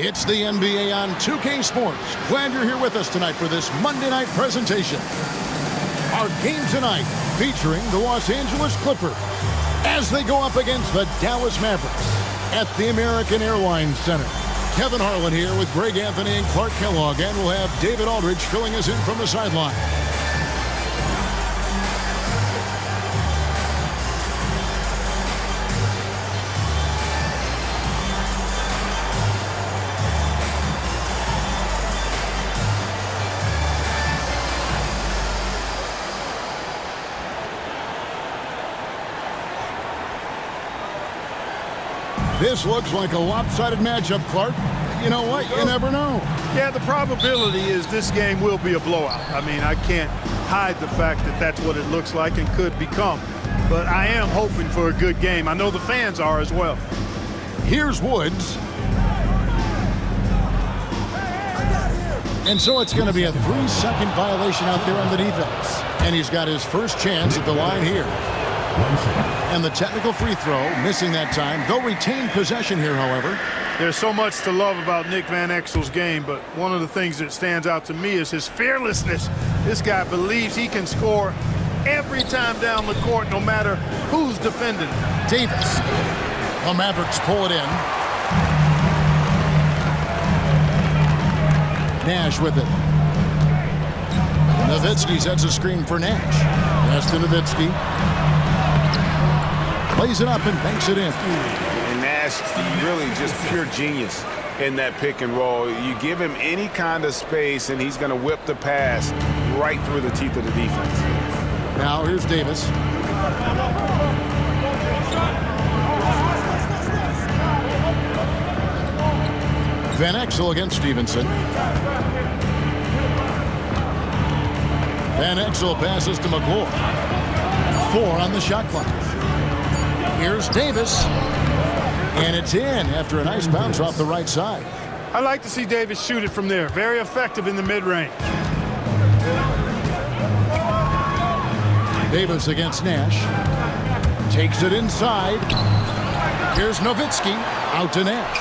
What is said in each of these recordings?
It's the NBA on 2K Sports. Glad you're here with us tonight for this Monday night presentation. Our game tonight featuring the Los Angeles Clippers as they go up against the Dallas Mavericks at the American Airlines Center. Kevin Harlan here with Greg Anthony and Clark Kellogg, and we'll have David Aldridge filling us in from the sideline. This looks like a lopsided matchup, Clark. You know what? You never know. Yeah, the probability is this game will be a blowout. I mean, I can't hide the fact that that's what it looks like and could become. But I am hoping for a good game. I know the fans are as well. Here's Woods. And so it's going to be a 3-second violation out there on the defense. And he's got his first chance at the line here. And the technical free throw, missing that time. They'll retain possession here, however. There's so much to love about Nick Van Exel's game, but one of the things that stands out to me is his fearlessness. This guy believes he can score every time down the court, no matter who's defending. Davis. The Mavericks pull it in. Nash with it. Nowitzki sets a screen for Nash. Pass to Nowitzki. Plays it up and banks it in. And Nash, really just pure genius in that pick and roll. You give him any kind of space, and he's going to whip the pass right through the teeth of the defense. Now here's Davis. Van Exel against Stevenson. Van Exel passes to McClure. 4 on the shot clock. Here's Davis, and it's in after a nice bounce off the right side. I like to see Davis shoot it from there. Very effective in the mid-range. Davis against Nash. Takes it inside. Here's Nowitzki, out to Nash.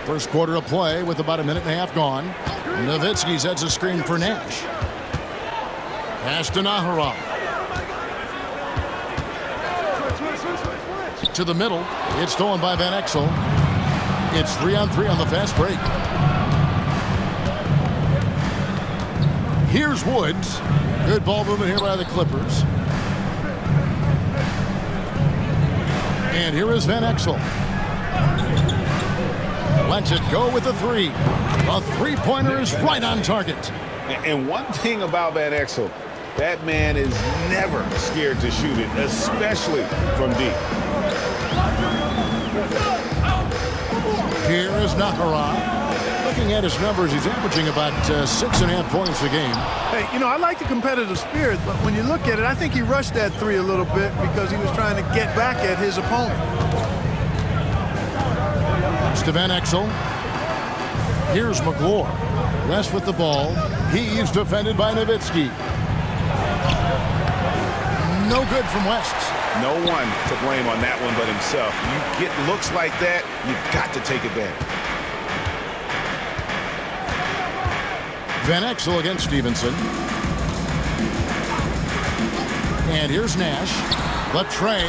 First quarter of play with about a minute and a half gone. Nowitzki sets a screen for Nash. Pass to Nahara. To the middle. It's stolen by Van Exel. It's 3-on-3 on the fast break. Here's Woods. Good ball movement here by the Clippers. And here is Van Exel. Lets it go with the 3. A three-pointer is right on target. And one thing about Van Exel, that man is never scared to shoot it, especially from deep. Here is Nahara. Looking at his numbers, he's averaging about 6.5 points a game. Hey, you know, I like the competitive spirit, but when you look at it, I think he rushed that 3 a little bit because he was trying to get back at his opponent. It's to Van Exel. Here's McClure. West with the ball. He's defended by Nowitzki. No good from West. No one to blame on that one but himself. You get looks like that, you've got to take advantage. Van Exel against Stevenson. And here's Nash. The tray.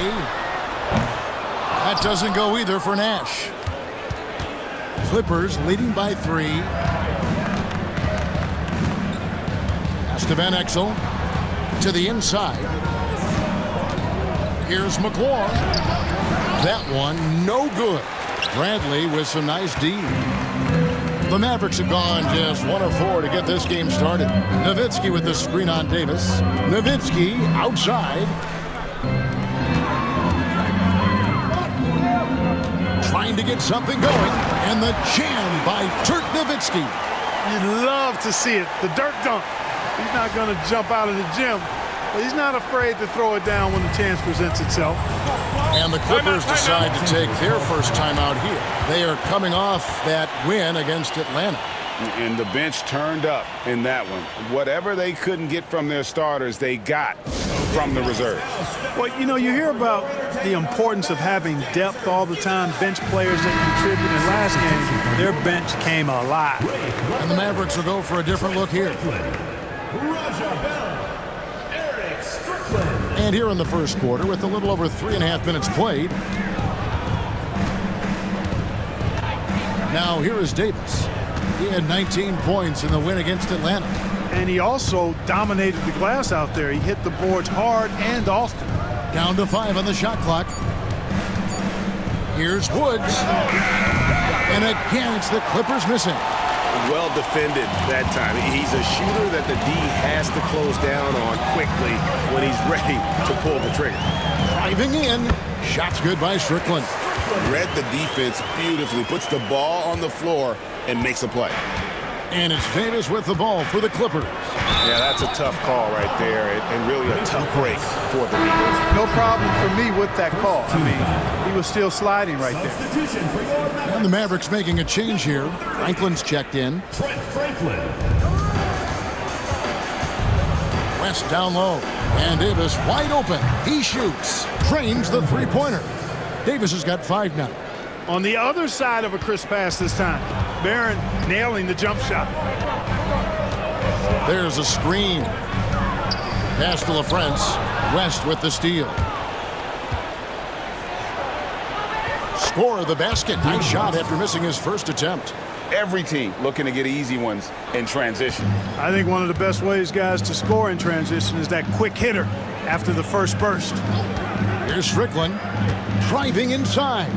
That doesn't go either for Nash. Clippers leading by 3. Pass to Van Exel. To the inside. Here's McClure. That one, no good. Bradley with some nice D. The Mavericks have gone just 1 of 4 to get this game started. Nowitzki with the screen on Davis. Nowitzki outside. Trying to get something going. And the jam by Dirk Nowitzki. You'd love to see it. The Dirk dunk. He's not going to jump out of the gym. But he's not afraid to throw it down when the chance presents itself. And the Clippers decide to take their first time out here. They are coming off that win against Atlanta. And the bench turned up in that one. Whatever they couldn't get from their starters, they got from the reserves. Well, you know, you hear about the importance of having depth all the time, bench players that contribute. In last game, their bench came alive. And the Mavericks will go for a different look here. And here in the first quarter, with a little over 3.5 minutes played. Now here is Davis. He had 19 points in the win against Atlanta. And he also dominated the glass out there. He hit the boards hard and often. Down to 5 on the shot clock. Here's Woods. And again, it's the Clippers missing. Well defended that time. He's a shooter that the D has to close down on quickly when he's ready to pull the trigger. Driving in. Shots good by Strickland. Read the defense beautifully, puts the ball on the floor and makes a play. And it's Davis with the ball for the Clippers. Yeah, that's a tough call right there, and really a tough break for the Eagles. No problem for me with that call. I mean, he was still sliding right there. And the Mavericks making a change here. Franklin's checked in. West down low. And Davis wide open. He shoots. Drains the three-pointer. Davis has got 5 now. On the other side of a crisp pass this time. Barron nailing the jump shot. There's a screen. Pass to LaFrance. West with the steal. Score the basket. Nice shot after missing his first attempt. Every team looking to get easy ones in transition. I think one of the best ways, guys, to score in transition is that quick hitter after the first burst. Here's Strickland. Driving inside.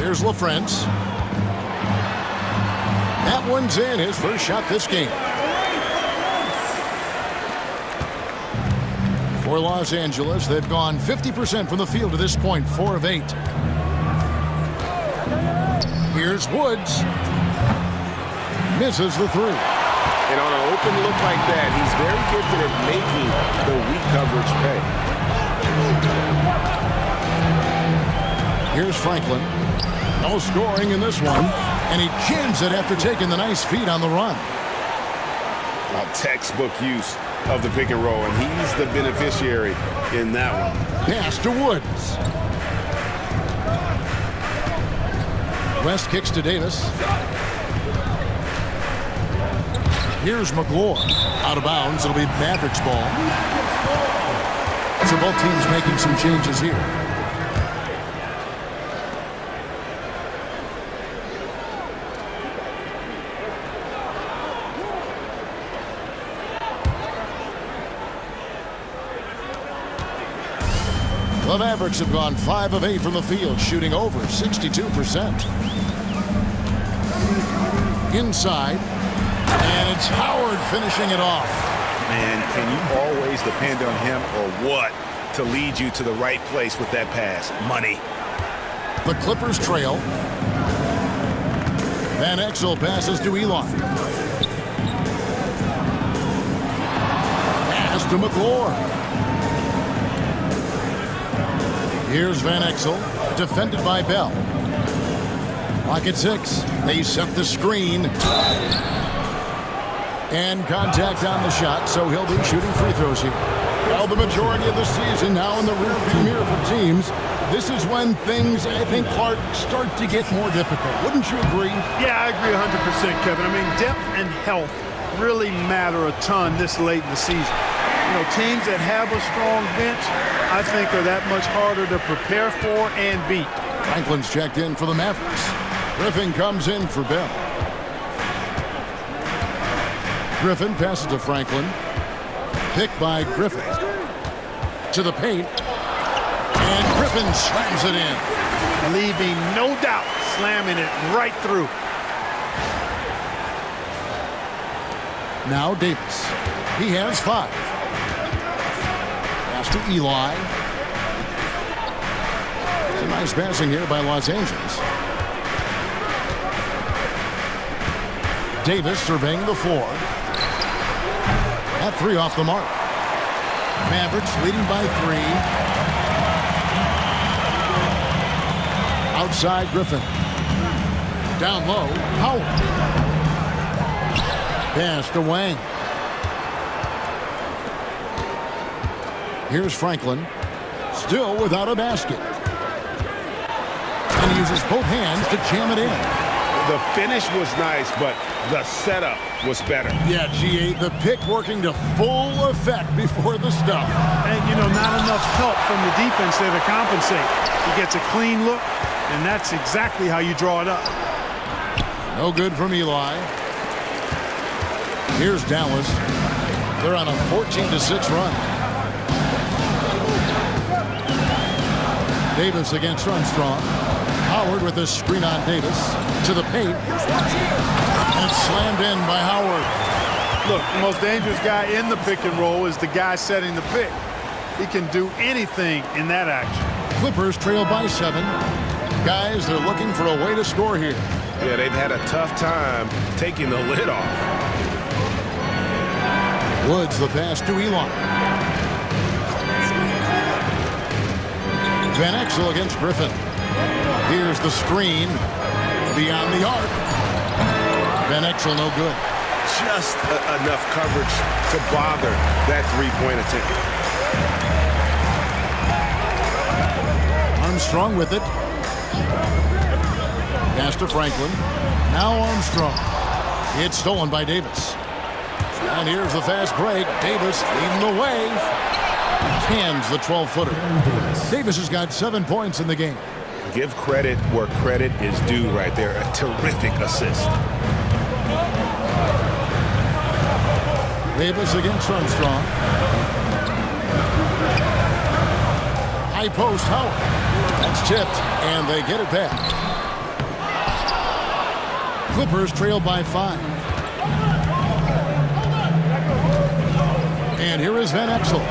Here's LaFrance. That one's in. His first shot this game. For Los Angeles, they've gone 50% from the field to this point, 4 of 8. Here's Woods. Misses the 3. And on an open look like that, he's very gifted at making the weak coverage pay. Here's Franklin. No scoring in this one. And he jams it after taking the nice feed on the run. Textbook use of the pick and roll, and he's the beneficiary in that one. Pass to Woods. West kicks to Davis. Here's McGlure. Out of bounds. It'll be Mavericks ball. So both teams making some changes here. The Mavericks have gone 5 of 8 from the field, shooting over 62%. Inside, and it's Howard finishing it off. Man, can you always depend on him or what to lead you to the right place with that pass? Money. The Clippers trail. Van Exel passes to Eli. Pass to McGlure. Here's Van Exel, defended by Bell. Lock at 6. They set the screen. And contact on the shot, so he'll be shooting free throws here. Well, the majority of the season now in the rearview mirror for teams. This is when things, I think, Clark, start to get more difficult. Wouldn't you agree? Yeah, I agree 100%, Kevin. I mean, depth and health really matter a ton this late in the season. You know, teams that have a strong bench, I think, are that much harder to prepare for and beat. Franklin's checked in for the Mavericks. Griffin comes in for Bell. Griffin passes to Franklin. Picked by Griffin. To the paint. And Griffin slams it in. Leaving no doubt, slamming it right through. Now Davis. He has 5. Pass to Eli. Some nice passing here by Los Angeles. Davis surveying the floor. That 3 off the mark. Mavericks leading by 3. Outside Griffin. Down low, Howard. Pass to Wang. Here's Franklin. Still without a basket. And he uses both hands to jam it in. The finish was nice, but the setup was better. Yeah, GA, the pick working to full effect before the stuff. And, you know, not enough help from the defense there to compensate. He gets a clean look, and that's exactly how you draw it up. No good from Eli. Here's Dallas. They're on a 14-6 run. Davis against Armstrong. Howard with a screen on Davis. To the paint. And it's slammed in by Howard. Look, the most dangerous guy in the pick and roll is the guy setting the pick. He can do anything in that action. Clippers trail by 7. Guys, they're looking for a way to score here. Yeah, they've had a tough time taking the lid off. Woods the pass to Elon. Van Exel against Griffin. Here's the screen. Beyond the arc. Van Exel no good. Just enough coverage to bother that three-point attempt. Armstrong with it. Pass to Franklin. Now Armstrong. It's stolen by Davis. And here's the fast break. Davis leading the way. Cans the 12-footer. Davis has got 7 points in the game. Give credit where credit is due right there. A terrific assist. Davis against Armstrong. High post, Howard. That's tipped, and they get it back. Clippers trail by 5. And here is Van Exel.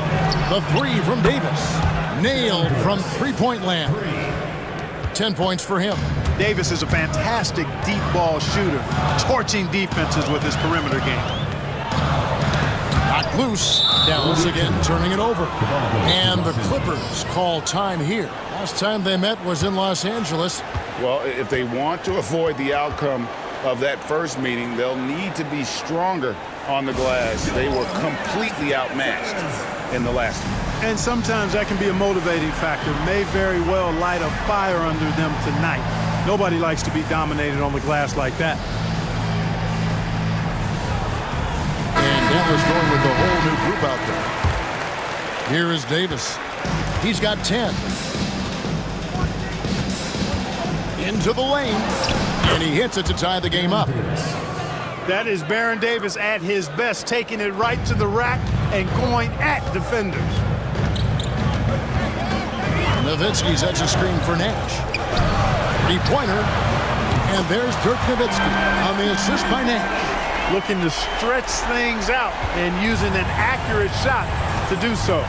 The 3 from Davis. Nailed from three-point land. 10 points for him. Davis is a fantastic deep ball shooter, torching defenses with his perimeter game. Knocked loose. Dallas again turning it over. And the Clippers call time here. Last time they met was in Los Angeles. Well, if they want to avoid the outcome of that first meeting, they'll need to be stronger on the glass. They were completely outmatched in the last one. And sometimes that can be a motivating factor. May very well light a fire under them tonight. Nobody likes to be dominated on the glass like that. And Dallas going with a whole new group out there. Here is Davis. He's got 10. Into the lane. And he hits it to tie the game up. That is Baron Davis at his best, taking it right to the rack and going at defenders. Nowitzki sets a screen for Nash. Three-pointer. And there's Dirk Nowitzki on the assist by Nash. Looking to stretch things out and using an accurate shot to do so.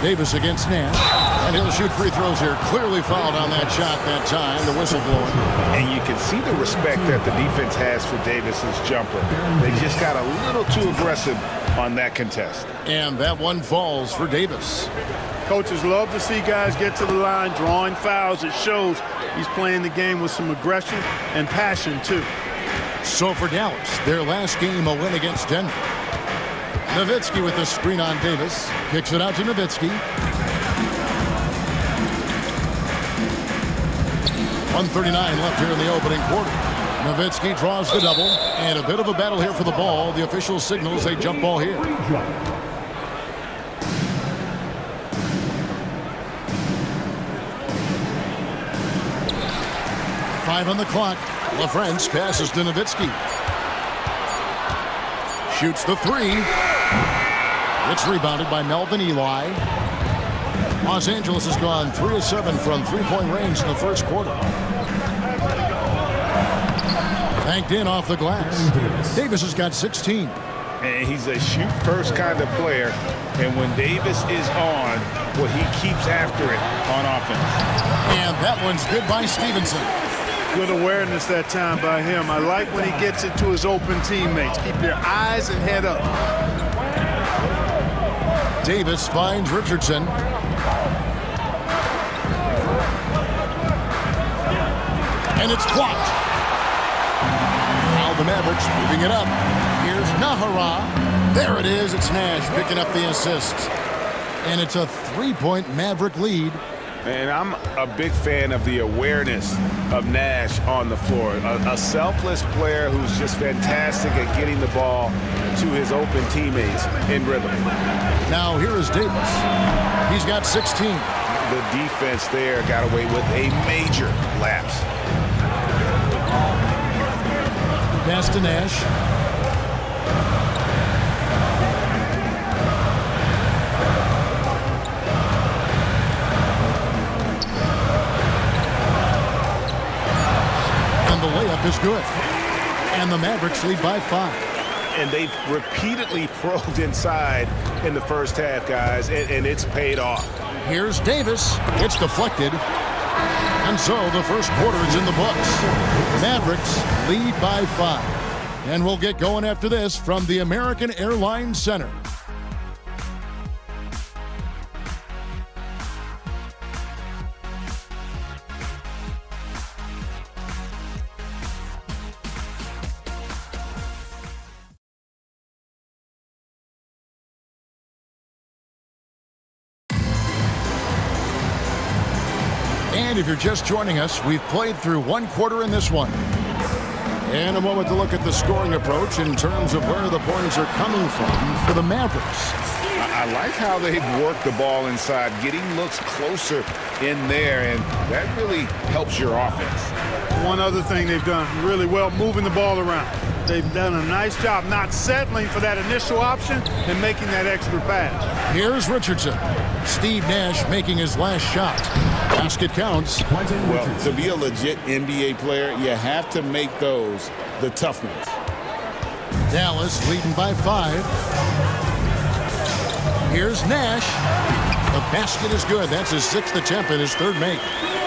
Davis against Nash. And he'll shoot free throws here. Clearly fouled on that shot that time. The whistle blowing. And you can see the respect that the defense has for Davis's jumper. They just got a little too aggressive on that contest. And that one falls for Davis. Coaches love to see guys get to the line, drawing fouls. It shows he's playing the game with some aggression and passion, too. So for Dallas, their last game, a win against Denver. Nowitzki with the screen on Davis. Kicks it out to Nowitzki. 1:39 left here in the opening quarter. Nowitzki draws the double. And a bit of a battle here for the ball. The official signals a jump ball here. Five on the clock. LaFrance passes to Nowitzki. Shoots the 3. It's rebounded by Melvin Eli. Los Angeles has gone 3 of 7 from three-point range in the first quarter. Banked in off the glass. Davis has got 16. And he's a shoot-first kind of player. And when Davis is on, well, he keeps after it on offense. And that one's good by Stevenson. Good awareness that time by him. I like when he gets it to his open teammates. Keep your eyes and head up. Davis finds Richardson. And it's blocked. Now the Mavericks moving it up. Here's Nahara. There it is. It's Nash picking up the assist. And it's a 3-point Maverick lead. And I'm a big fan of the awareness of Nash on the floor. A selfless player who's just fantastic at getting the ball to his open teammates in rhythm. Now here is Davis. He's got 16. The defense there got away with a major lapse. Pass to Nash. And the layup is good. And the Mavericks lead by 5. And they've repeatedly probed inside in the first half, guys, and it's paid off. Here's Davis. It's deflected. And so the first quarter is in the books. Mavericks lead by 5. And we'll get going after this from the American Airlines Center. And if you're just joining us, we've played through one quarter in this one. And a moment to look at the scoring approach in terms of where the points are coming from for the Mavericks. I like how they've worked the ball inside, getting looks closer in there, and that really helps your offense. One other thing they've done really well, moving the ball around. They've done a nice job not settling for that initial option and making that extra pass. Here's Richardson. Steve Nash making his last shot. Basket counts. Well, to be a legit NBA player, you have to make those the tough ones. Dallas leading by 5. Here's Nash. The basket is good. That's his 6th attempt and his 3rd make.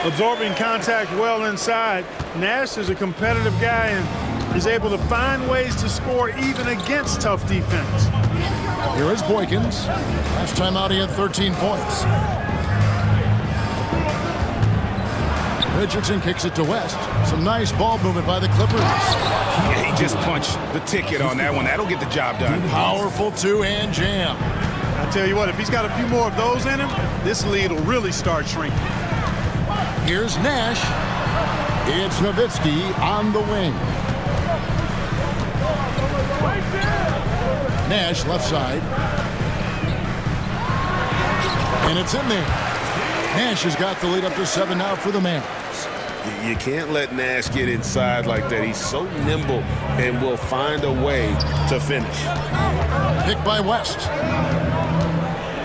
Absorbing contact well inside. Nash is a competitive guy and is able to find ways to score even against tough defense. Here is Boykins. Last time out he had 13 points. Richardson kicks it to West. Some nice ball movement by the Clippers. Yeah, he just punched the ticket on that one. That'll get the job done. Powerful two-hand jam. I tell you what, if he's got a few more of those in him, this lead will really start shrinking. Here's Nash. It's Nowitzki on the wing. Nash left side. And it's in there. Nash has got the lead up to 7 now for the Mavericks. You can't let Nash get inside like that. He's so nimble and will find a way to finish. Pick by West.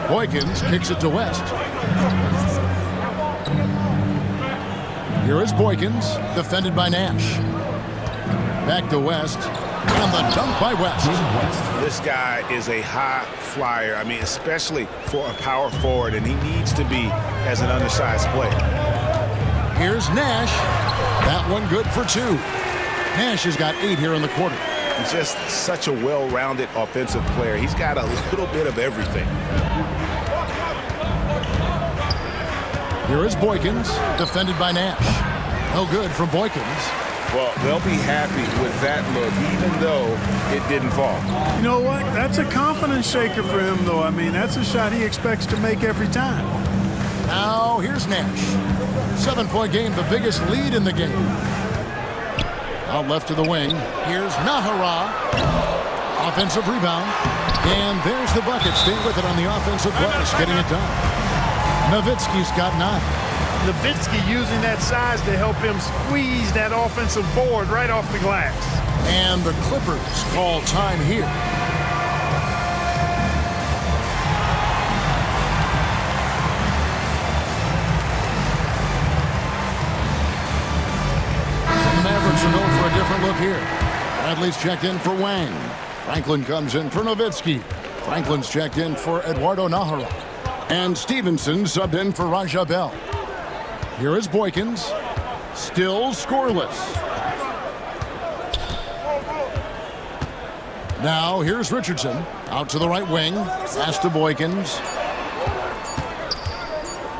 Boykins kicks it to West. Here is Boykins, defended by Nash. Back to West. And the dunk by West. This guy is a high flyer. I mean, especially for a power forward, and he needs to be as an undersized player. Here's Nash. That one good for 2. Nash has got 8 here in the quarter. He's just such a well-rounded offensive player. He's got a little bit of everything. Here is Boykins, defended by Nash. No good from Boykins. Well, they'll be happy with that look, even though it didn't fall. You know what? That's a confidence shaker for him, though. I mean, that's a shot he expects to make every time. Now, here's Nash. 7-point game, the biggest lead in the game. Out left to the wing. Here's Nahara. Offensive rebound. And there's the bucket. Stay with it on the offensive glass, getting it done. Nowitzki's got 9. Nowitzki using that size to help him squeeze that offensive board right off the glass. And the Clippers call time here. The Mavericks are known for a different look here. Bradley's checked in for Wang. Franklin comes in for Nowitzki. Franklin's checked in for Eduardo Nahara. And Stevenson subbed in for Raja Bell. Here is Boykins. Still scoreless. Now here's Richardson. Out to the right wing. Pass to Boykins.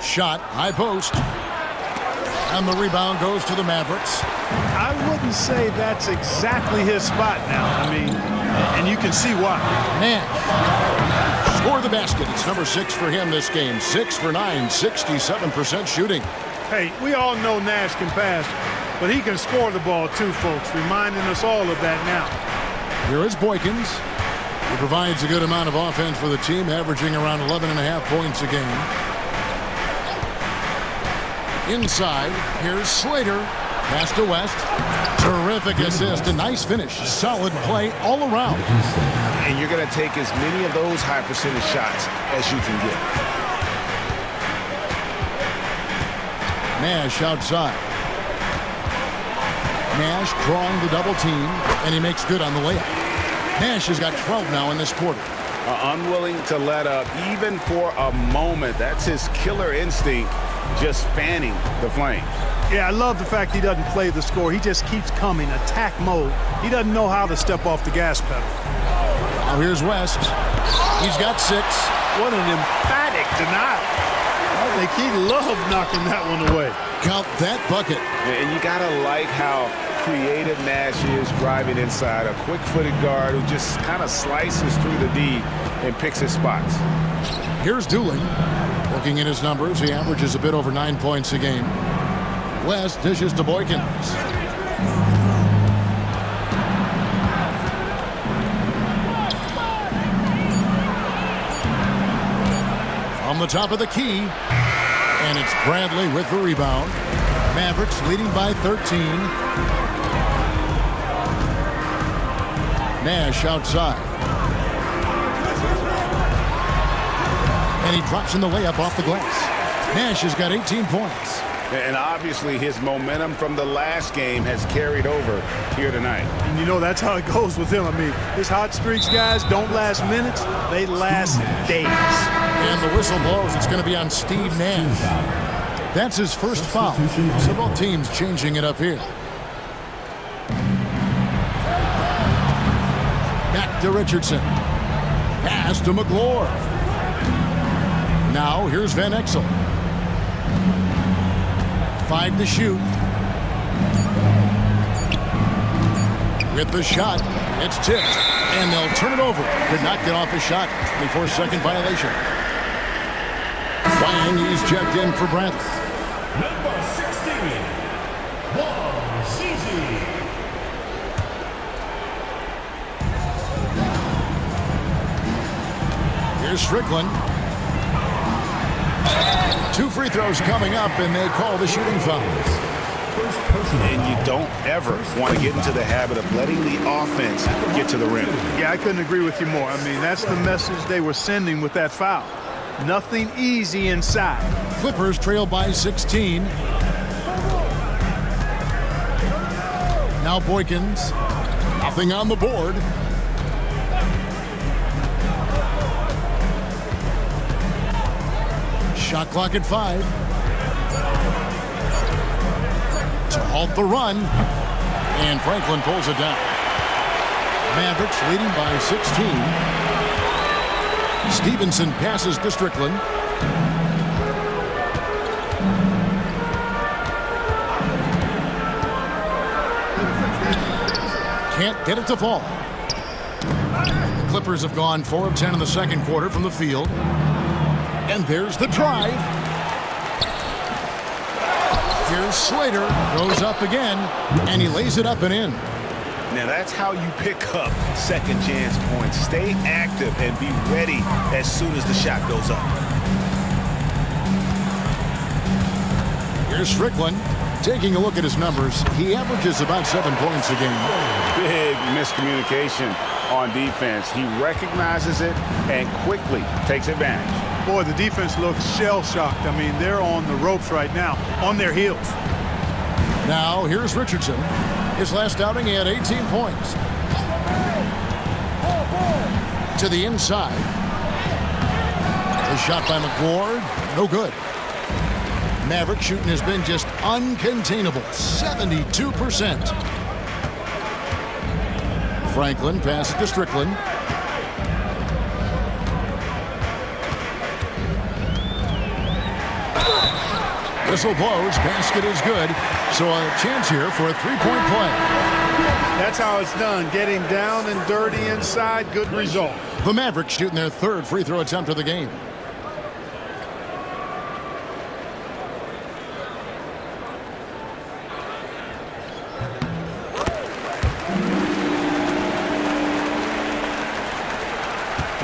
Shot. High post. And the rebound goes to the Mavericks. I wouldn't say that's exactly his spot now. I mean, And you can see why. Nash score the basket. It's number 6 for him this game. 6 for 9, 67% shooting. Hey, we all know Nash can pass, but he can score the ball too, folks, reminding us all of that now. Here is Boykins. He provides a good amount of offense for the team, averaging around 11.5 points a game. Inside, here's Slater. Pass to West. Terrific assist. A nice finish. Solid play all around. And you're going to take as many of those high percentage shots as you can get. Nash outside. Nash drawing the double team, and he makes good on the layup. Nash has got 12 now in this quarter. Unwilling to let up even for a moment. That's his killer instinct, just fanning the flames. Yeah, I love the fact he doesn't play the score. He just keeps coming, attack mode. He doesn't know how to step off the gas pedal. Now here's West. He's got 6. What an emphatic denial. I think he loved knocking that one away. Count that bucket. And you got to like how creative Nash is driving inside. A quick-footed guard who just kind of slices through the D and picks his spots. Here's Dooling. Looking at his numbers, he averages a bit over 9 points a game. West dishes to Boykins. From the top of the key, and it's Bradley with the rebound. Mavericks leading by 13. Nash outside. And he drops in the layup off the glass. Nash has got 18 points. And obviously his momentum from the last game has carried over here tonight. And you know that's how it goes with him. I mean, his hot streaks, guys, don't last minutes. They last days. And the whistle blows. It's going to be on Steve Nash. That's his first foul. So both teams changing it up here. Back to Richardson. Pass to McLaurin. Now here's Van Exel. 5 to shoot. With the shot, it's tipped, and they'll turn it over. Could not get off his shot. 24-second violation. Fine, he's checked in for Bradley. Number 16, Zizi. Here's Strickland. 2 free throws coming up, and they call the shooting foul. And you don't ever want to get into the habit of letting the offense get to the rim. Yeah, I couldn't agree with you more. I mean, that's the message they were sending with that foul. Nothing easy inside. Clippers trail by 16. Now Boykins. Nothing on the board. Shot clock at 5. To halt the run. And Franklin pulls it down. Mavericks leading by 16. Stevenson passes to Strickland. Can't get it to fall. The Clippers have gone 4 of 10 in the second quarter from the field. And there's the drive. Here's Slater. Goes up again. And he lays it up and in. Now that's how you pick up second chance points. Stay active and be ready as soon as the shot goes up. Here's Strickland. Taking a look at his numbers, he averages about 7 points a game. Big miscommunication on defense. He recognizes it and quickly takes advantage. Boy, the defense looks shell-shocked. I mean, they're on the ropes right now, on their heels. Now, here's Richardson. His last outing, he had 18 points. To the inside. A shot by McLaurin, no good. Maverick shooting has been just uncontainable, 72%. Franklin passes to Strickland. Whistle blows, basket is good, so a chance here for a 3-point play. That's how it's done. Getting down and dirty inside. Good result. The Mavericks shooting their third free throw attempt of the game.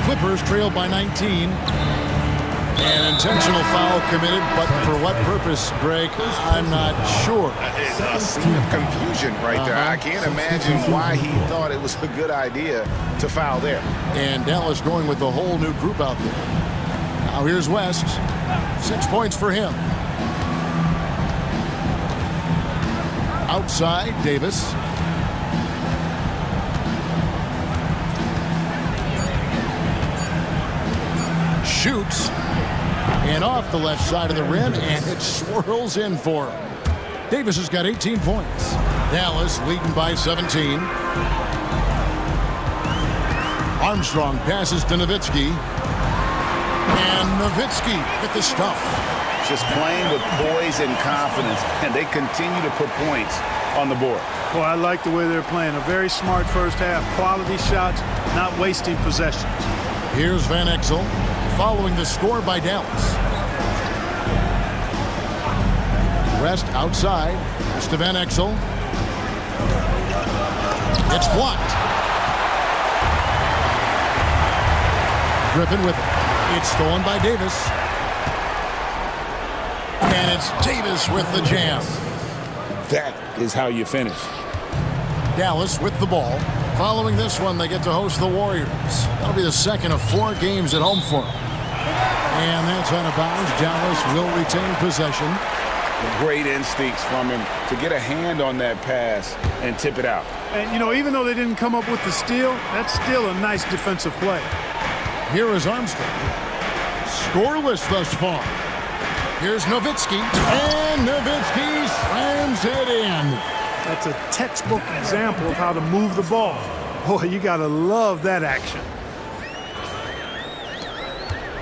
Clippers trail by 19. An intentional foul committed, but for what purpose, Greg? I'm not sure. A scene of confusion right there. I can't imagine why he thought it was a good idea to foul there. And Dallas going with the whole new group out there. Now here's West. 6 points for him. Outside, Davis. Shoots. And off the left side of the rim, and it swirls in for him. Davis has got 18 points. Dallas leading by 17. Armstrong passes to Nowitzki. And Nowitzki with the stuff. Just playing with poise and confidence, and they continue to put points on the board. Well, I like the way they're playing. A very smart first half. Quality shots, not wasting possessions. Here's Van Exel. Following the score by Dallas. West outside. It's to Van Exel. It's blocked. Griffin with it. It's stolen by Davis. And it's Davis with the jam. That is how you finish. Dallas with the ball. Following this one, they get to host the Warriors. That'll be the second of 4 games at home for them. And that's out of bounds. Dallas will retain possession. Great instincts from him to get a hand on that pass and tip it out. And, you know, even though they didn't come up with the steal, that's still a nice defensive play. Here is Armstrong. Scoreless thus far. Here's Nowitzki. And Nowitzki slams it in. That's a textbook example of how to move the ball. Boy, you got to love that action.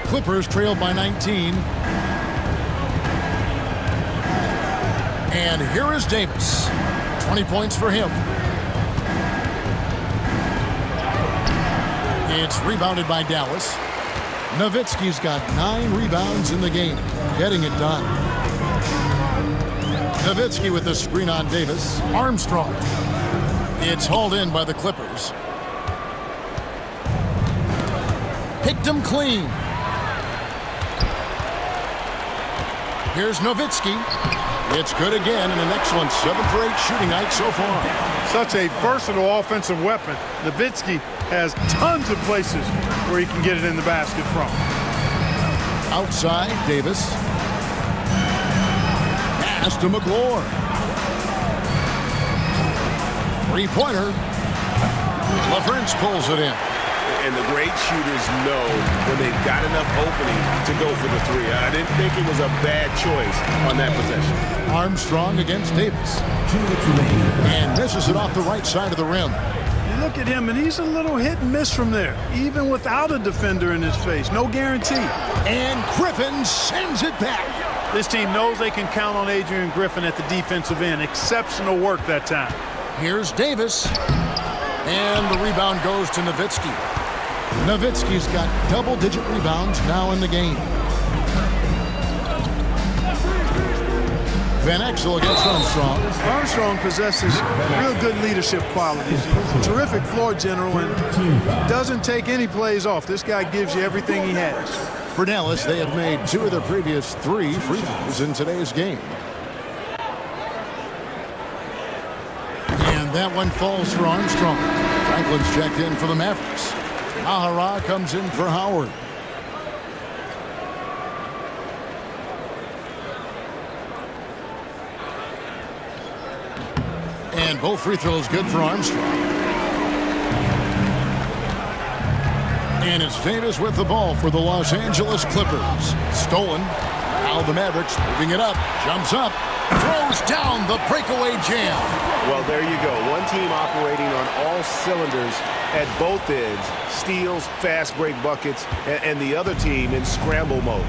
Clippers trail by 19. And here is Davis. 20 points for him. It's rebounded by Dallas. Nowitzki's got 9 rebounds in the game. Getting it done. Nowitzki with the screen on Davis. Armstrong. It's hauled in by the Clippers. Picked him clean. Here's Nowitzki. It's good again, and an excellent 7 for 8 shooting night so far. Such a versatile offensive weapon. Nowitzki has tons of places where he can get it in the basket from. Outside, Davis. Pass to McLaurin. 3-pointer. LaFrance pulls it in. And the great shooters know when they've got enough opening to go for the 3. I didn't think it was a bad choice on that possession. Armstrong against Davis. And misses it off the right side of the rim. You look at him, and he's a little hit and miss from there, even without a defender in his face. No guarantee. And Griffin sends it back. This team knows they can count on Adrian Griffin at the defensive end. Exceptional work that time. Here's Davis. And the rebound goes to Nowitzki. Nowitzki's got double-digit rebounds now in the game. Van Exel against Armstrong. Armstrong possesses real good leadership qualities. Terrific floor general and doesn't take any plays off. This guy gives you everything he has. For Dallas, they have made 2 of their previous 3 free throws in today's game. And that one falls for Armstrong. Franklin's checked in for the Mavericks. Mahara comes in for Howard. And both free throws good for Armstrong. And it's Davis with the ball for the Los Angeles Clippers. Stolen. Now the Mavericks moving it up. Jumps up. Throws down the breakaway jam. Well, there you go. One team operating on all cylinders at both ends. Steals, fast break buckets, and the other team in scramble mode.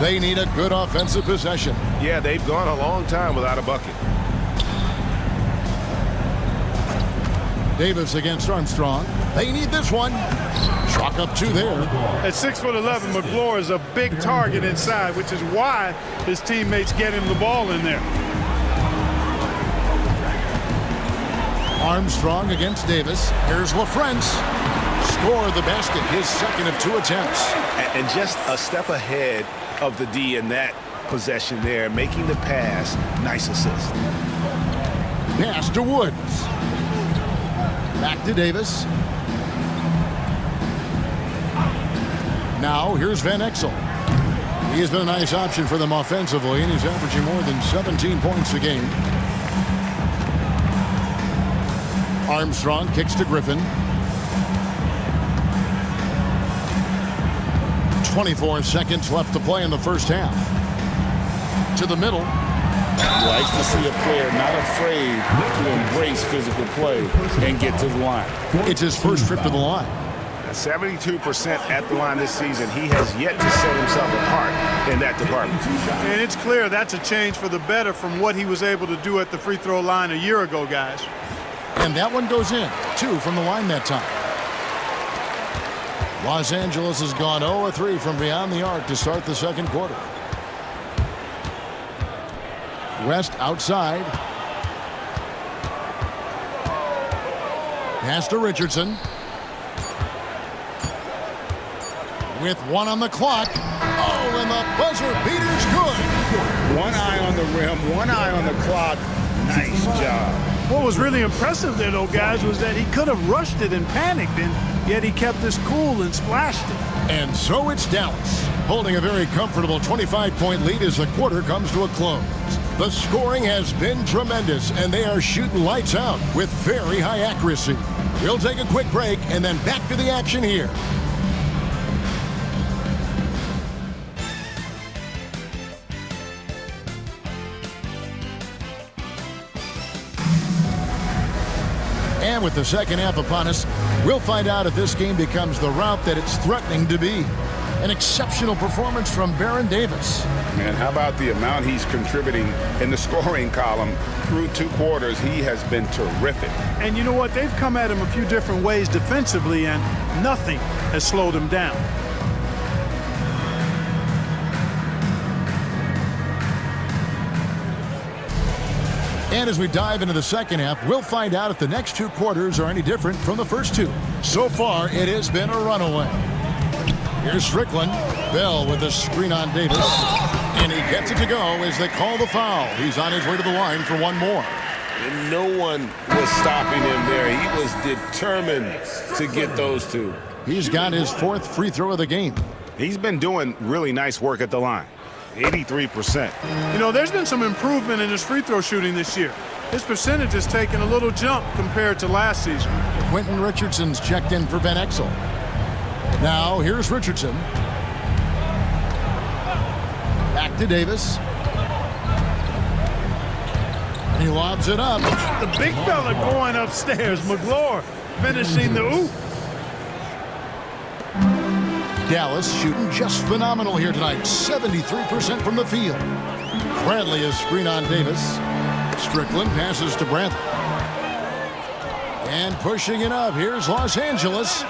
They need a good offensive possession. Yeah, they've gone a long time without a bucket. Davis against Armstrong. They need this one. Chalk up 2 there. At 6'11", McGlure is a big target inside, which is why his teammates get him the ball in there. Armstrong against Davis. Here's LaFrance. Score the basket, his second of 2 attempts. And just a step ahead of the D in that possession there, making the pass. Nice assist. Pass to Woods. Back to Davis. Now here's Van Exel. He has been a nice option for them offensively, and he's averaging more than 17 points a game. Armstrong kicks to Griffin. 24 seconds left to play in the first half. To the middle. Like to see a player not afraid to embrace physical play and get to the line. It's his first trip to the line. 72% at the line this season. He has yet to set himself apart in that department. And it's clear that's a change for the better from what he was able to do at the free throw line a year ago, guys. And that one goes in. 2 from the line that time. Los Angeles has gone 0-3 from beyond the arc to start the second quarter. West outside. Pass to Richardson. With 1 on the clock. Oh, and the buzzer beater's good. 1 eye on the rim, 1 eye on the clock. Nice job. What was really impressive there, though, guys, was that he could have rushed it and panicked, and yet he kept this cool and splashed it. And so it's Dallas, holding a very comfortable 25-point lead as the quarter comes to a close. The scoring has been tremendous, and they are shooting lights out with very high accuracy. We'll take a quick break and then back to the action here. And with the second half upon us, we'll find out if this game becomes the route that it's threatening to be. An exceptional performance from Baron Davis. Man, how about the amount he's contributing in the scoring column through 2 quarters? He has been terrific. And you know what? They've come at him a few different ways defensively, and nothing has slowed him down. And as we dive into the second half, we'll find out if the next 2 quarters are any different from the first 2. So far, it has been a runaway. Here's Strickland. Bell with a screen on Davis. And he gets it to go as they call the foul. He's on his way to the line for 1 more. And no one was stopping him there. He was determined to get those 2. He's got his 4th free throw of the game. He's been doing really nice work at the line. 83%. You know, there's been some improvement in his free throw shooting this year. His percentage has taken a little jump compared to last season. Quentin Richardson's checked in for Van Exel. Now here's Richardson. Back to Davis. He lobs it up. The big fella going upstairs. McGlure finishing the oop. Dallas shooting just phenomenal here tonight. 73% from the field. Bradley is screen on Davis. Strickland passes to Bradley. And pushing it up. Here's Los Angeles.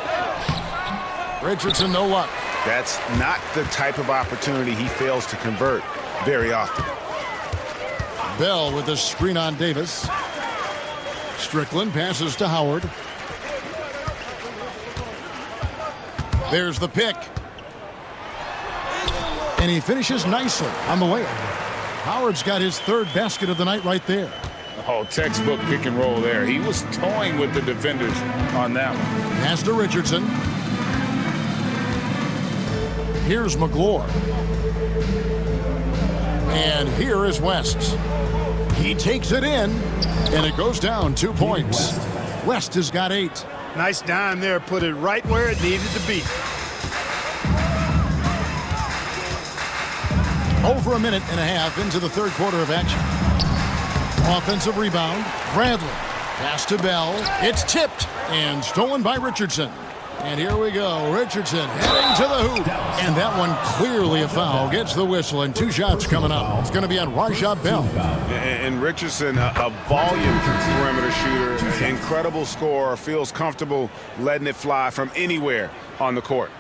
Richardson, no luck. That's not the type of opportunity he fails to convert very often. Bell with the screen on Davis. Strickland passes to Howard. There's the pick. And he finishes nicely on the layup. Howard's got his 3rd basket of the night right there. Oh, textbook pick and roll there. He was toying with the defenders on that one. Pass to Richardson. Here's McGlure. And here is West. He takes it in, and it goes down 2 points. West has got 8. Nice dime there. Put it right where it needed to be. Over 1.5 minutes into the 3rd quarter of action. Offensive rebound. Bradley. Pass to Bell. It's tipped and stolen by Richardson. And here we go. Richardson heading to the hoop. And that one clearly a foul. Gets the whistle, and 2 shots coming up. It's going to be on Rajah Bell. And Richardson, a volume perimeter shooter, incredible scorer, feels comfortable letting it fly from anywhere on the court.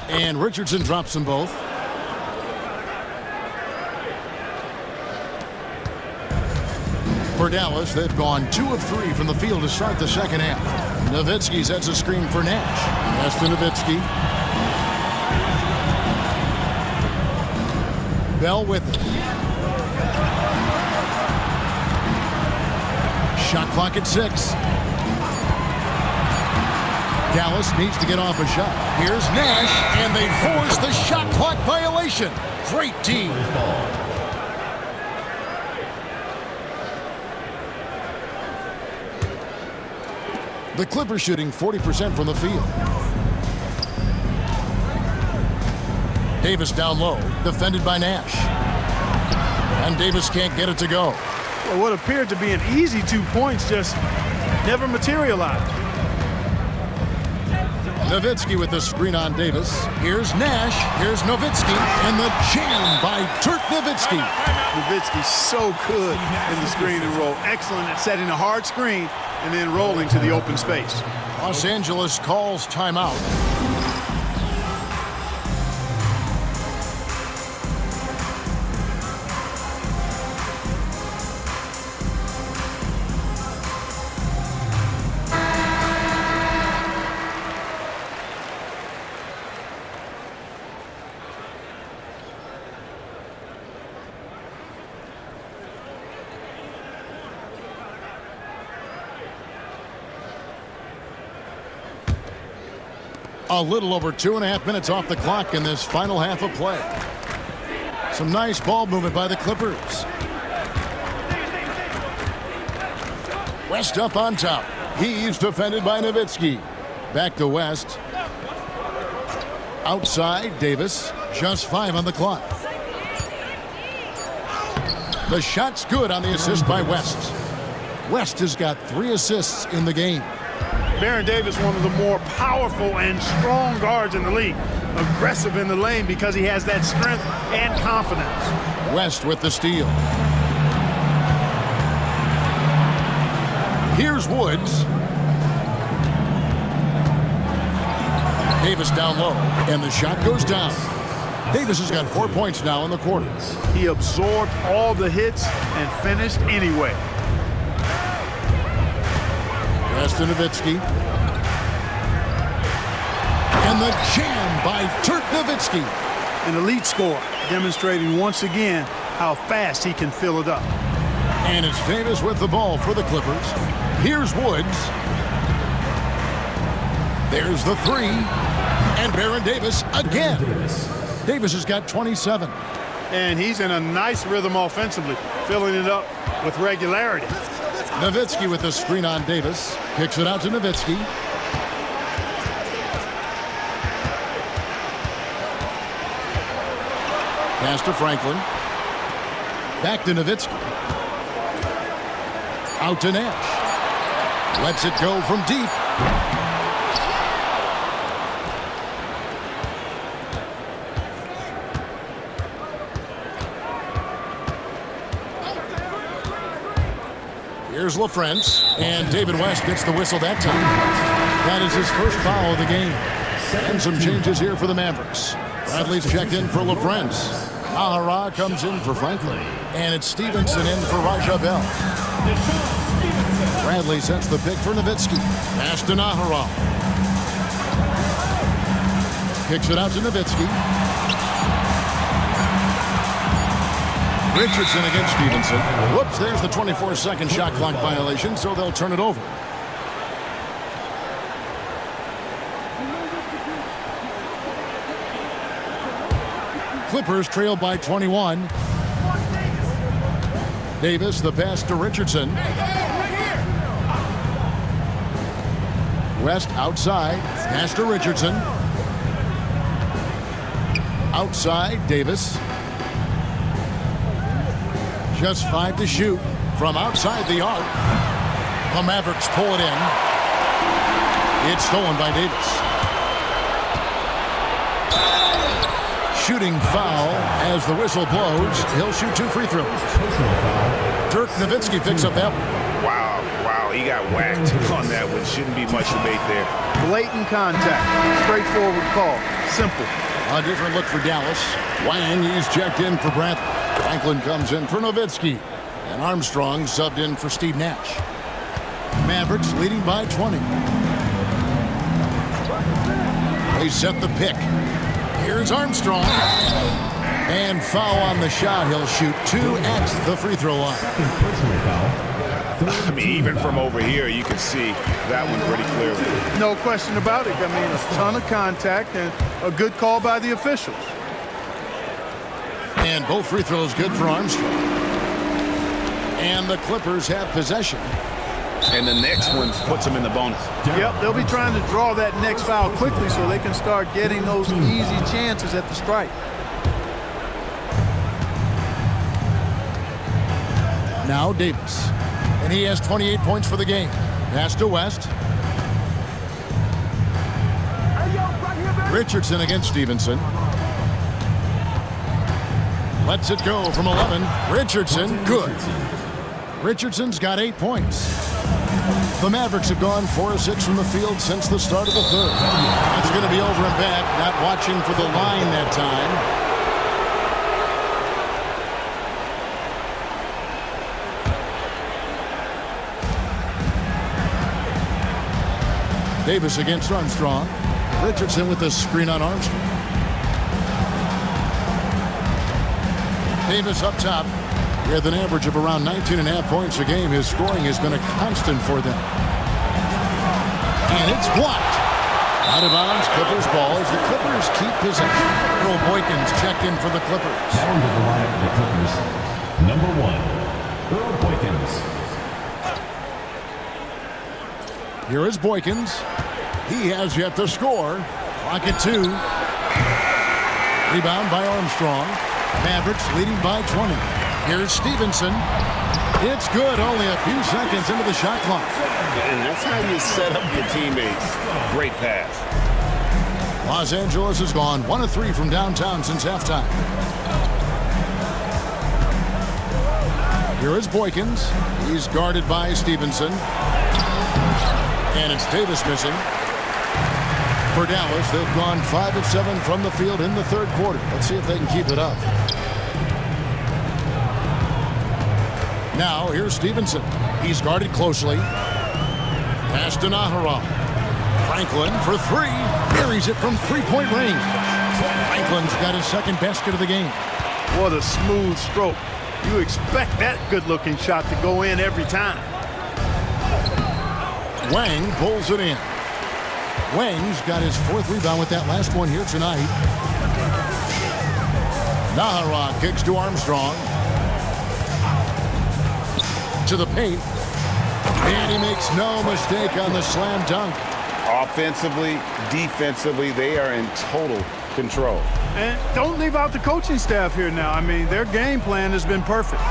And Richardson drops them both. For Dallas, they've gone 2 of 3 from the field to start the second half. Nowitzki sets a screen for Nash. Pass to Nowitzki. Bell with it. Shot clock at 6. Dallas needs to get off a shot. Here's Nash, and they force the shot clock violation. Great team. The Clippers shooting 40% from the field. Davis down low, defended by Nash. And Davis can't get it to go. Well, what appeared to be an easy 2 points just never materialized. Nowitzki with the screen on Davis. Here's Nash. Here's Nowitzki. And the jam by Dirk Nowitzki. Nowitzki so good in the screen and roll. Excellent at setting a hard screen and then rolling to the open space. Los Angeles calls timeout. A little over 2.5 minutes off the clock in this final half of play. Some nice ball movement by the Clippers. West up on top. He's defended by Nowitzki. Back to West. Outside, Davis. Just 5 on the clock. The shot's good on the assist by West. West has got 3 assists in the game. Baron Davis, one of the more powerful and strong guards in the league. Aggressive in the lane because he has that strength and confidence. West with the steal. Here's Woods. Davis down low, and the shot goes down. Davis has got 4 points now in the quarter. He absorbed all the hits and finished anyway. Pass to Nowitzki. And the jam by Dirk Nowitzki. An elite scorer, demonstrating once again how fast he can fill it up. And it's Davis with the ball for the Clippers. Here's Woods. There's the 3. And Baron Davis again. Davis has got 27. And he's in a nice rhythm offensively, filling it up with regularity. Nowitzki with the screen on Davis. Kicks it out to Nowitzki. Pass to Franklin. Back to Nowitzki. Out to Nash. Lets it go from deep. Here's LaFrance, and David West gets the whistle that time. That is his first foul of the game. And some changes here for the Mavericks. Bradley's checked in for LaFrance. Ahara comes in for Franklin. And it's Stevenson in for Rajah Bell. Bradley sets the pick for Nowitzki. Pass to Ahara. Kicks it out to Nowitzki. Richardson against Stevenson. Whoops, there's the 24-second shot clock violation, so they'll turn it over. Clippers trail by 21. Davis, the pass to Richardson. West outside. Pass to Richardson. Outside, Davis. Just 5 to shoot from outside the arc. The Mavericks pull it in. It's stolen by Davis. Shooting foul as the whistle blows. He'll shoot 2 free throws. Dirk Nowitzki picks up that one. Wow, he got whacked on that one. Shouldn't be much debate there. Blatant contact. Straightforward call. Simple. A different look for Dallas. Wang, he's checked in for Bradley. Franklin comes in for Nowitzki. And Armstrong subbed in for Steve Nash. Mavericks leading by 20. They set the pick. Here's Armstrong. And foul on the shot. He'll shoot 2 at the free throw line. I mean, even from over here, you can see that one pretty clearly. No question about it. I mean, a ton of contact and a good call by the officials. And both free throws good for Armstrong. And the Clippers have possession. And the next one puts them in the bonus. Yep, they'll be trying to draw that next foul quickly so they can start getting those easy chances at the strike. Now Davis. And he has 28 points for the game. Pass to West. Richardson against Stevenson. Lets it go from 11. Richardson, good. Richardson's got 8 points. The Mavericks have gone 4 of 6 from the field since the start of the third. That's going to be over and back. Not watching for the line that time. Davis against Armstrong. Richardson with the screen on Armstrong. Davis up top. With an average of around 19.5 points a game, his scoring has been a constant for them. And it's blocked. Out of bounds, Clippers ball as the Clippers keep possession. Earl Boykins checked in for the Clippers. Down to the line for the Clippers. Number 1, Earl Boykins. Here is Boykins. He has yet to score. Clock at 2. Rebound by Armstrong. Mavericks leading by 20. Here's Stevenson. It's good. Only a few seconds into the shot clock. And that's how you set up your teammates. Great pass. Los Angeles has gone 1 of 3 from downtown since halftime. Here is Boykins. He's guarded by Stevenson. And it's Davis missing. For Dallas, they've gone 5 of 7 from the field in the third quarter. Let's see if they can keep it up. Now, here's Stevenson. He's guarded closely. Pass to Nahara. Franklin for 3. Buries it from three-point range. Franklin's got his second basket of the game. What a smooth stroke. You expect that good-looking shot to go in every time. Wang pulls it in. Wang's got his 4th rebound with that last one here tonight. Nahara kicks to Armstrong. To the paint. And he makes no mistake on the slam dunk. Offensively, defensively, they are in total control. And don't leave out the coaching staff here now. I mean, their game plan has been perfect.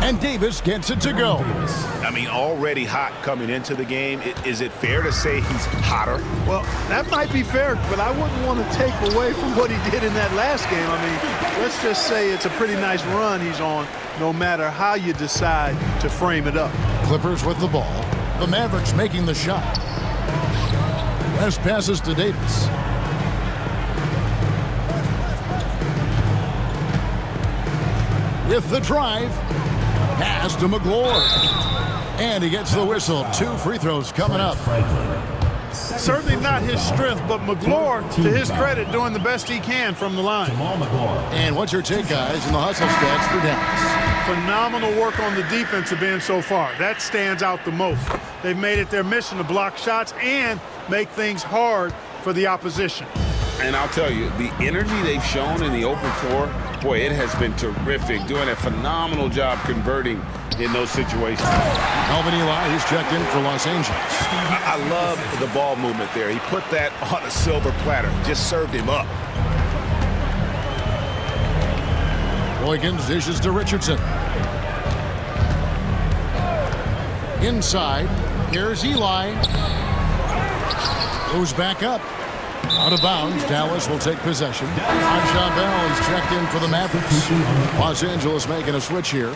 And Davis gets it to go. I mean, already hot coming into the game. Is it fair to say he's hotter? Well, that might be fair, but I wouldn't want to take away from what he did in that last game. I mean, let's just say it's a pretty nice run he's on, no matter how you decide to frame it up. Clippers with the ball. The Mavericks making the shot. West passes to Davis. With the drive. Pass to McGlure. And he gets the whistle. 2 free throws coming up. Certainly not his strength, but McGlure, to his credit, doing the best he can from the line. And what's your take, guys, in the hustle stats for Dallas? Phenomenal work on the defensive end so far. That stands out the most. They've made it their mission to block shots and make things hard for the opposition. And I'll tell you, the energy they've shown in the open floor, boy, it has been terrific. Doing a phenomenal job converting in those situations. Alvin Eli, he's checked in for Los Angeles. I love the ball movement there. He put that on a silver platter. Just served him up. Boykins dishes to Richardson. Inside, here's Eli. Goes back up. Out of bounds, Dallas will take possession. Bell is checked in for the Mavericks. Los Angeles making a switch here.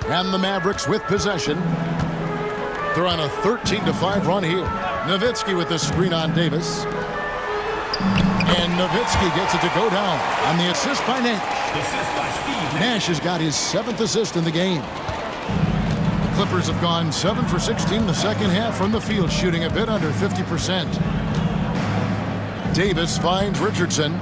And the Mavericks with possession. They're on a 13-5 run here. Nowitzki with the screen on Davis. And Nowitzki gets it to go down on the assist by Nash. Nash has got his 7th assist in the game. The Clippers have gone 7 for 16 in the second half from the field, shooting a bit under 50%. Davis finds Richardson.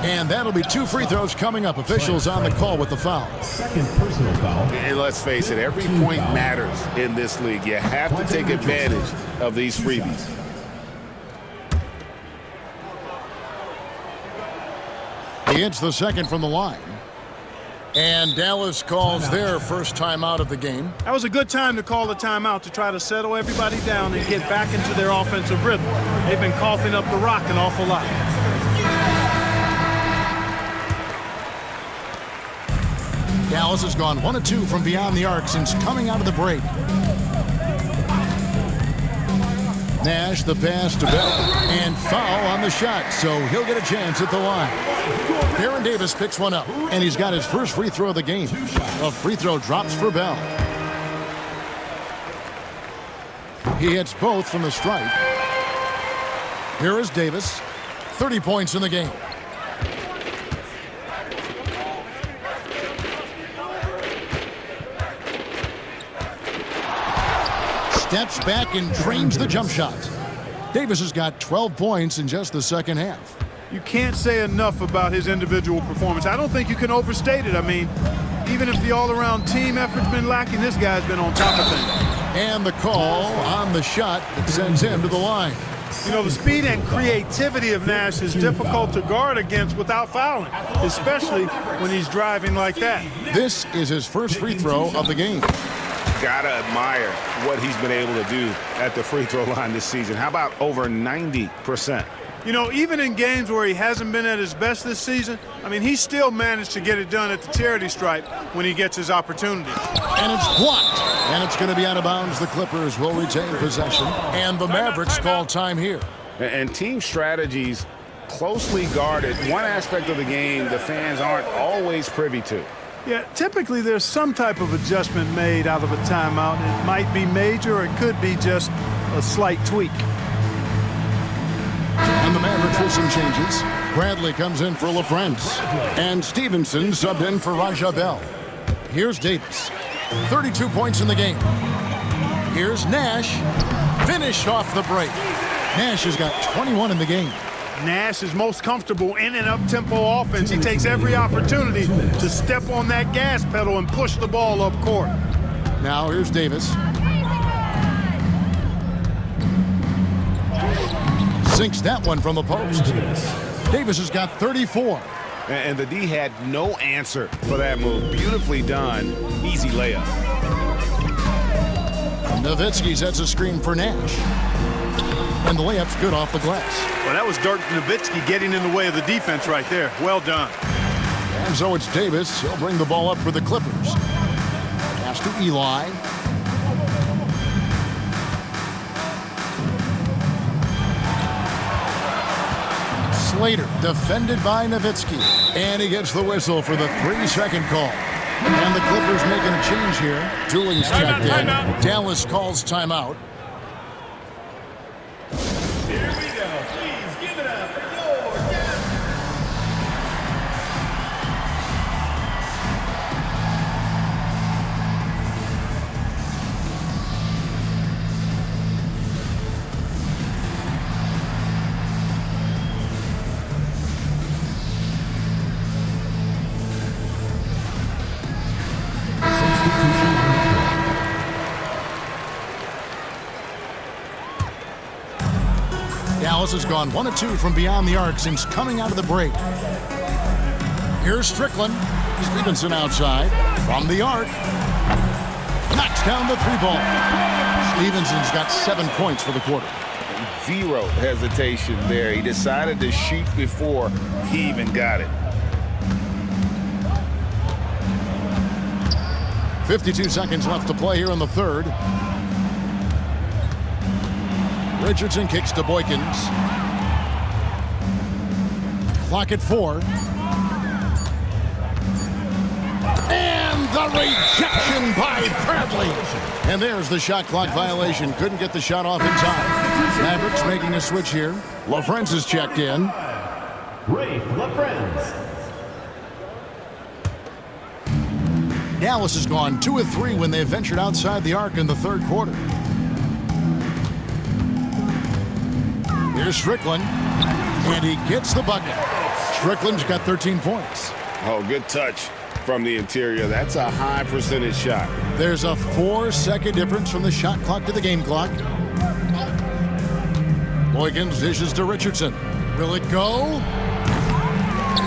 And that'll be 2 free throws coming up. Officials on the call with the foul. Second personal foul. And let's face it, every point matters in this league. You have to take advantage of these freebies. He hits the second from the line. And Dallas calls their first timeout of the game. That was a good time to call the timeout to try to settle everybody down and get back into their offensive rhythm. They've been coughing up the rock an awful lot. Dallas has gone 1 of 2 from beyond the arc since coming out of the break. Nash the pass to Bell, and foul on the shot, so he'll get a chance at the line. Baron Davis picks one up, and he's got his first free throw of the game. A free throw drops for Bell. He hits both from the stripe. Here is Davis, 30 points in the game. Steps back and drains the jump shot. Davis has got 12 points in just the second half. You can't say enough about his individual performance. I don't think you can overstate it. I mean, even if the all-around team effort's been lacking, this guy's been on top of things. And the call on the shot that sends him to the line. You know, the speed and creativity of Nash is difficult to guard against without fouling, especially when he's driving like that. This is his first free throw of the game. Gotta admire what he's been able to do at the free throw line this season. How about over 90%? You know, even in games where he hasn't been at his best this season, I mean, he still managed to get it done at the charity stripe when he gets his opportunity. And it's blocked. And it's going to be out of bounds. The Clippers will retain possession. And the Mavericks call time here. And team strategies closely guarded. One aspect of the game the fans aren't always privy to. Yeah, typically there's some type of adjustment made out of a timeout. It might be major or it could be just a slight tweak. And the Mavericks with some changes. Bradley comes in for LaFrance. And Stevenson subbed in for Raja Bell. Here's Davis. 32 points in the game. Here's Nash. Finished off the break. Nash has got 21 in the game. Nash is most comfortable in an up-tempo offense. He takes every opportunity to step on that gas pedal and push the ball up court. Now here's Davis. Sinks that one from the post. Davis has got 34. And the D had no answer for that move. Beautifully done. Easy layup. Nowitzki sets a screen for Nash. And the layup's good off the glass. Well, that was Dirk Nowitzki getting in the way of the defense right there. Well done. And so it's Davis. He'll bring the ball up for the Clippers. Pass to Eli. Slater, defended by Nowitzki. And he gets the whistle for the 3-second call. And the Clippers making a change here. Dooling's checked in. Dallas calls timeout. Here we go. Please give it up for your Dallas. Dallas has gone 1 of 2 from beyond the arc since coming out of the break. Here's Strickland. Stevenson outside from the arc. Knocks down the 3-ball. Stevenson's got 7 points for the quarter. Zero hesitation there. He decided to shoot before he even got it. 52 seconds left to play here in the third. Richardson kicks to Boykins. Clock at 4. And the rejection by Bradley. And there's the shot clock violation. Couldn't get the shot off in time. Mavericks making a switch here. LaFrentz is checked in. Rafe LaFrentz. Dallas has gone 2 of 3 when they ventured outside the arc in the third quarter. Here's Strickland, and he gets the bucket. Strickland's got 13 points. Oh, good touch from the interior. That's a high percentage shot. There's a 4-second difference from the shot clock to the game clock. Boykins dishes to Richardson. Will it go?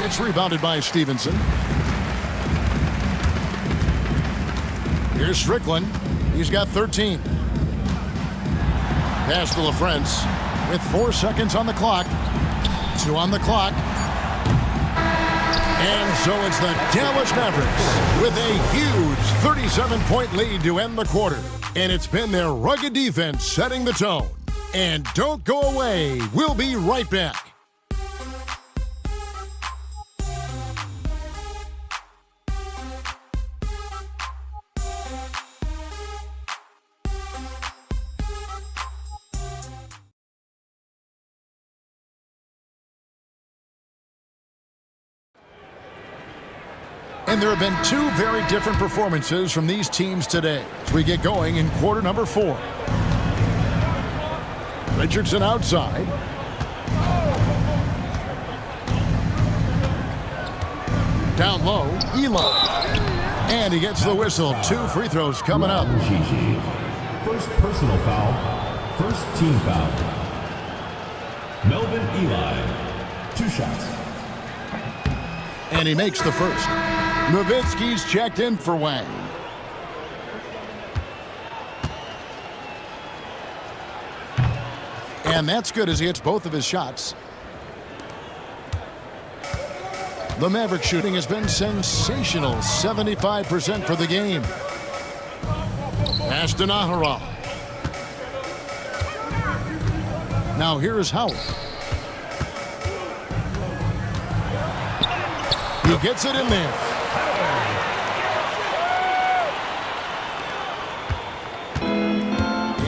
It's rebounded by Stevenson. Here's Strickland. He's got 13. Pass to LaFrentz with 4 seconds on the clock. 2 on the clock. And so it's the Dallas Mavericks with a huge 37-point lead to end the quarter. And it's been their rugged defense setting the tone. And don't go away. We'll be right back. And there have been 2 very different performances from these teams today as we get going in quarter number 4. Richardson outside. Down low, Elo. And he gets the whistle. 2 free throws coming up. First personal foul. First team foul. Melvin Ely. 2 shots. And he makes the first. Nowitzki's checked in for Wang. And that's good as he hits both of his shots. The Maverick shooting has been sensational. 75% for the game. Pass to Nahara. Now here is Howard. He gets it in there.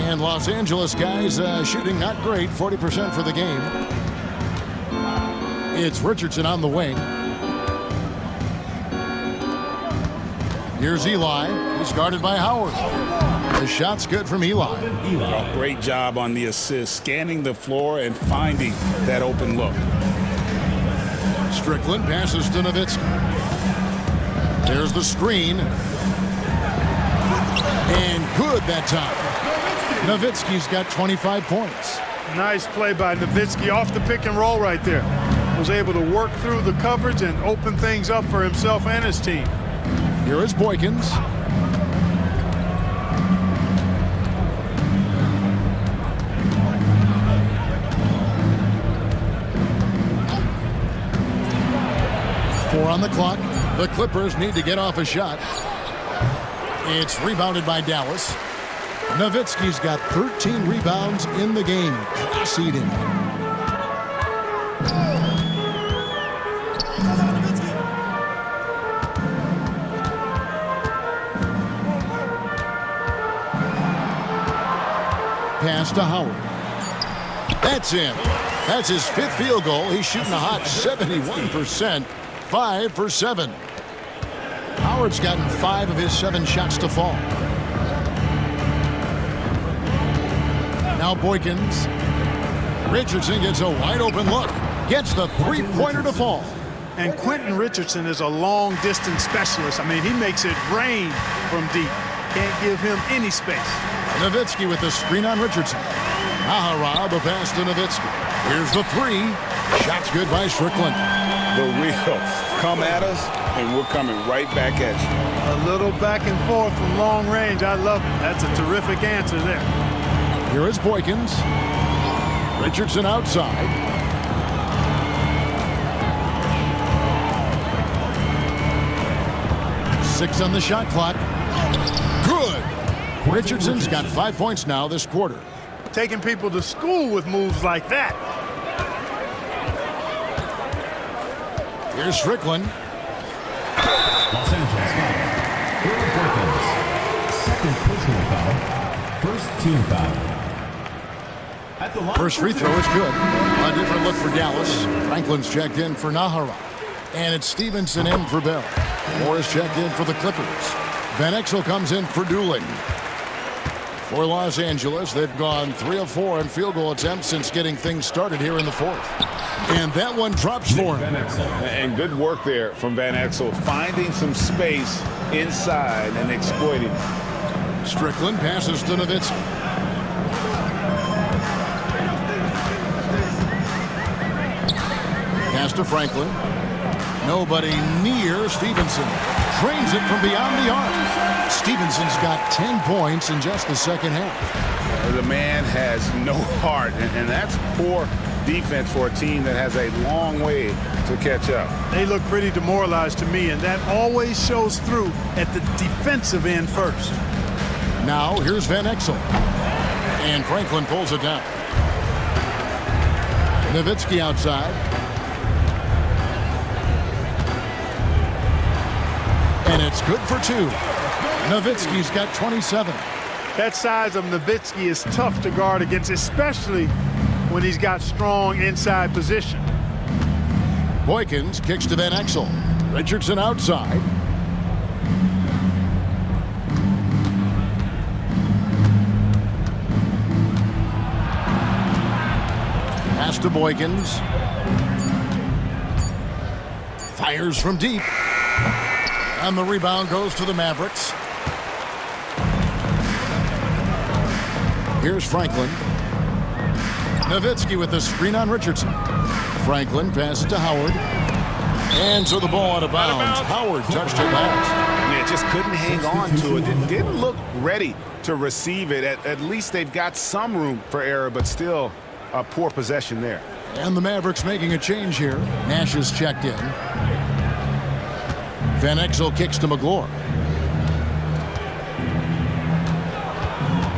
And Los Angeles guys shooting not great, 40% for the game. It's Richardson on the wing. Here's Eli. He's guarded by Howard. The shot's good from Eli. Oh, great job on the assist, scanning the floor and finding that open look. Strickland passes to Nowitzki. There's the screen. And good that time. Nowitzki's got 25 points. Nice play by Nowitzki off the pick and roll right there. Was able to work through the coverage and open things up for himself and his team. Here is Boykins. Four on the clock. The Clippers need to get off a shot. It's rebounded by Dallas. Nowitzki's got 13 rebounds in the game. Seeding. Pass to Howard. That's in. That's his 5th field goal. He's shooting a hot 71%. 5 for 7. Howard's gotten 5 of his 7 shots to fall. Now Boykins. Richardson gets a wide open look. Gets the 3-pointer to fall. And Quentin Richardson is a long-distance specialist. I mean, he makes it rain from deep. Can't give him any space. Nowitzki with the screen on Richardson. Nahara, the pass to Nowitzki. Here's the 3. Shot's good by Strickland. the real. Come at us, and we're coming right back at you. A little back and forth from long range. I love it. That's a terrific answer there. Here is Boykins. Richardson outside. Six on the shot clock. Good. Richardson's got 5 points now this quarter. Taking people to school with moves like that. Here's Strickland. Los Angeles foul. Earl Boykins. Second personal foul. First team foul. At the line First free throw is good. A different look for Dallas. Franklin's checked in for Nahara. And it's Stevenson in for Bell. Morris checked in for the Clippers. Van Exel comes in for Dooley. For Los Angeles, they've gone 3 of 4 in field goal attempts since getting things started here in the fourth. And that one drops for him. And good work there from Van Exel, finding some space inside and exploiting. Strickland passes to Nowitzki. Pass to Franklin. Nobody near Stevenson. Trains it from beyond the arc. Stevenson's got 10 points in just the second half. The man has no heart, and that's poor defense for a team that has a long way to catch up. They look pretty demoralized to me, and that always shows through at the defensive end first. Now here's Van Exel. And Franklin pulls it down. Nowitzki outside. And it's good for 2. Nowitzki's got 27. That size of Nowitzki is tough to guard against, especially when he's got strong inside position. Boykins kicks to Van Exel. Richardson outside. Pass to Boykins. Fires from deep. And the rebound goes to the Mavericks. Here's Franklin. Nowitzki with the screen on Richardson. Franklin passes to Howard. And so the ball out of bounds. Howard touched it last. Yeah, just couldn't hang on to it. It didn't look ready to receive it. At least they've got some room for error, but still a poor possession there. And the Mavericks making a change here. Nash is checked in. Van Exel kicks to McGlure.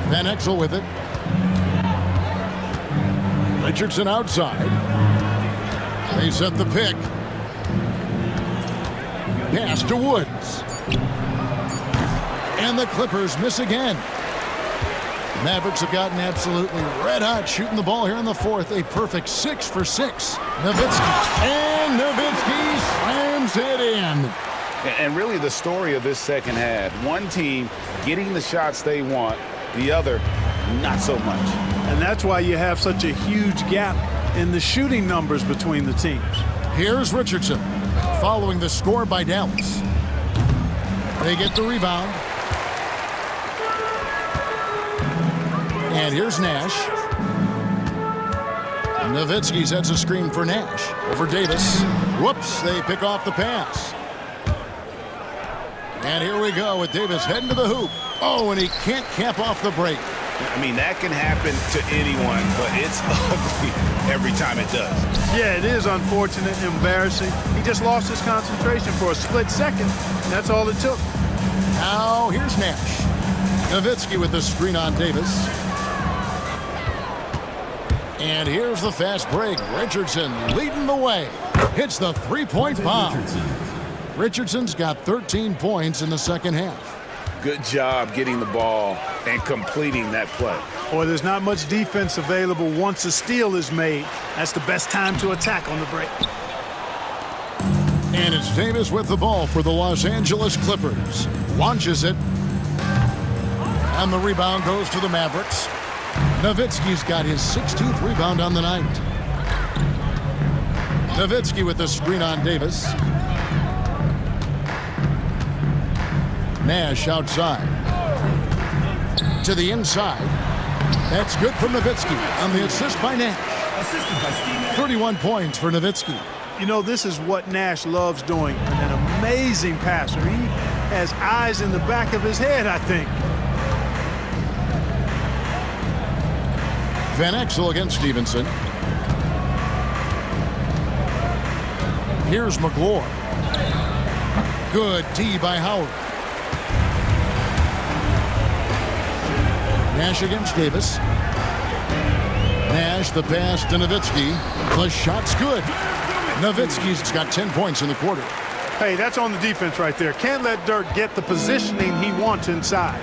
Van Exel with it. Richardson outside. They set the pick. Pass to Woods. And the Clippers miss again. Mavericks have gotten absolutely red hot shooting the ball here in the fourth. A perfect 6 for 6. Nowitzki. And Nowitzki slams it in. And really the story of this second half, one team getting the shots they want, the other not so much. And that's why you have such a huge gap in the shooting numbers between the teams. Here's Richardson following the score by Dallas. They get the rebound. And here's Nash. Nowitzki sets a screen for Nash. Over Davis. Whoops, they pick off the pass. And here we go with Davis heading to the hoop. Oh, and he can't cap off the break. I mean, that can happen to anyone, but it's ugly every time it does. Yeah, it is unfortunate, embarrassing. He just lost his concentration for a split second, and that's all it took. Now, here's Nash. Nowitzki with the screen on Davis. And here's the fast break. Richardson leading the way. Hits the three-point bomb. Richardson's got 13 points in the second half. Good job getting the ball and completing that play. Boy, there's not much defense available once a steal is made. That's the best time to attack on the break. And it's Davis with the ball for the Los Angeles Clippers. Launches it. And the rebound goes to the Mavericks. Nowitzki's got his 16th rebound on the night. Nowitzki with the screen on Davis. Nash outside. To the inside. That's good from Nowitzki on the assist by Nash. 31 points for Nowitzki. You know, this is what Nash loves doing. An amazing passer. He has eyes in the back of his head, I think. Van Exel against Stevenson. Here's McGlure. Good D by Howard. Nash against Davis. Nash, the pass to Nowitzki. The shot's good. Nowitzki's got 10 points in the quarter. Hey, that's on the defense right there. Can't let Dirk get the positioning he wants inside.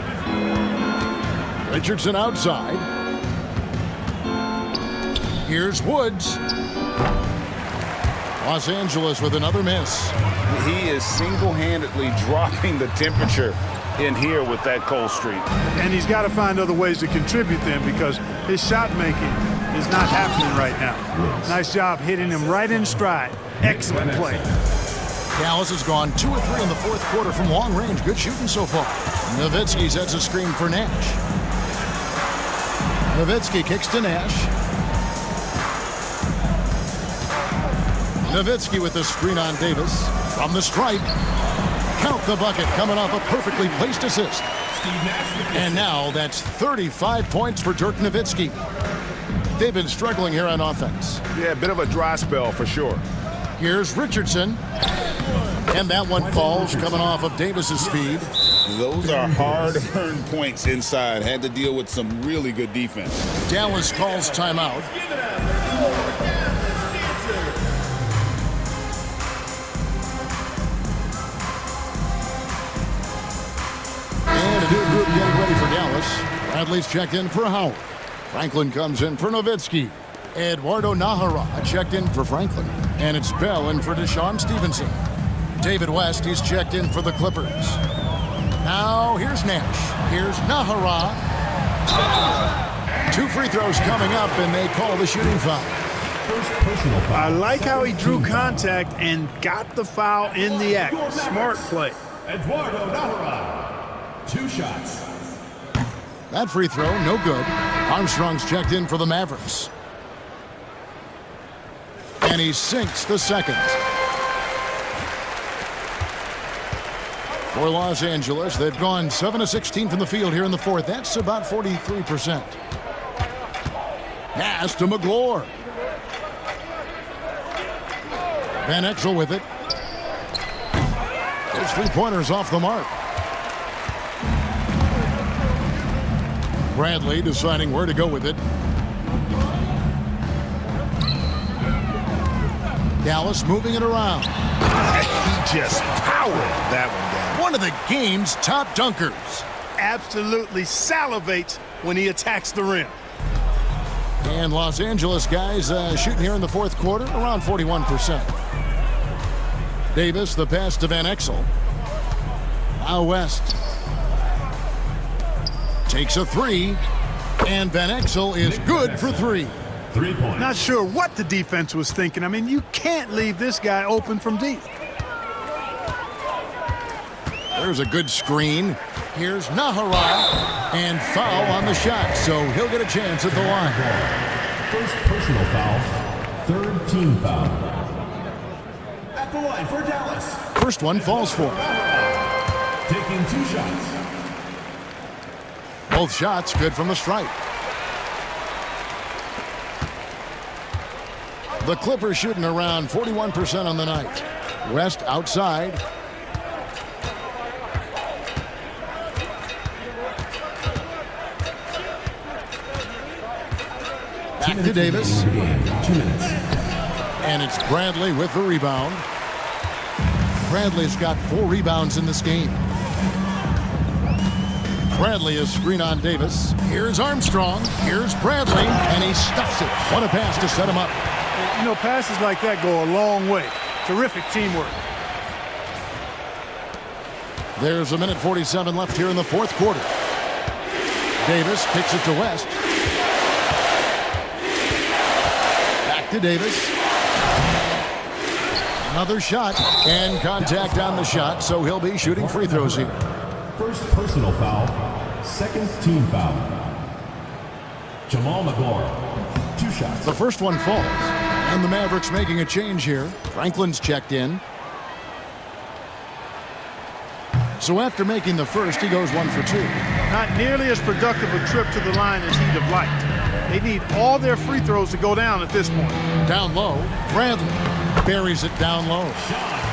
Richardson outside. Here's Woods. Los Angeles with another miss. He is single-handedly dropping the temperature in here with that cold streak. And he's got to find other ways to contribute then, because his shot making is not happening right now. Nice job hitting him right in stride. Excellent play. Dallas has gone 2 of 3 in the fourth quarter from long range. Good shooting so far. Nowitzki sets a screen for Nash. Nowitzki kicks to Nash. Nowitzki with the screen on Davis. From the stripe. Count the bucket, coming off a perfectly placed assist. And now that's 35 points for Dirk Nowitzki. They've been struggling here on offense. Yeah, a bit of a dry spell for sure. Here's Richardson. And that one falls, coming off of Davis's feed. Those are hard-earned points inside. Had to deal with some really good defense. Dallas calls timeout. And a new group getting ready for Dallas. Bradley's checked in for Howard. Franklin comes in for Nowitzki. Eduardo Najera checked in for Franklin. And it's Bell in for Deshaun Stevenson. David West, he's checked in for the Clippers. Now here's Nash. Here's Najera. 2 free throws coming up, and they call the shooting foul. I like how he drew contact and got the foul in the act. Smart play. Eduardo Najera. 2 shots. That free throw, no good. Armstrong's checked in for the Mavericks. And he sinks the second. For Los Angeles, they've gone 7 of 16 from the field here in the fourth. That's about 43%. Pass to McGlure. Van Exel with it. His 3-pointers off the mark. Bradley deciding where to go with it. Dallas moving it around. He just powered that one down. One of the game's top dunkers. Absolutely salivates when he attacks the rim. And Los Angeles guys shooting here in the fourth quarter around 41%. Davis, the pass to Van Exel. Now West. Takes a 3. And Van Exel is good for 3. 3 points. Not sure what the defense was thinking. I mean, you can't leave this guy open from deep. There's a good screen. Here's Najera. And foul on the shot, so he'll get a chance at the line. First personal foul. Third team foul. At the line for Dallas. First one falls for him. Taking 2 shots. Both shots good from the stripe. The Clippers shooting around 41% on the night. West outside. Back to Davis. 2 minutes. And it's Bradley with the rebound. Bradley's got 4 rebounds in this game. Bradley is screen on Davis. Here's Armstrong. Here's Bradley. And he stuffs it. What a pass to set him up. You know, passes like that go a long way. Terrific teamwork. There's 1:47 left here in the fourth quarter. Davis kicks it to West. Back to Davis. Another shot. And contact on the shot, so he'll be shooting free throws here. First personal foul. Second team foul. Jamal McGlure. 2 shots. The first one falls. And the Mavericks making a change here. Franklin's checked in. So after making the first, he goes 1 for 2. Not nearly as productive a trip to the line as he'd have liked. They need all their free throws to go down at this point. Down low, Bradley buries it down low.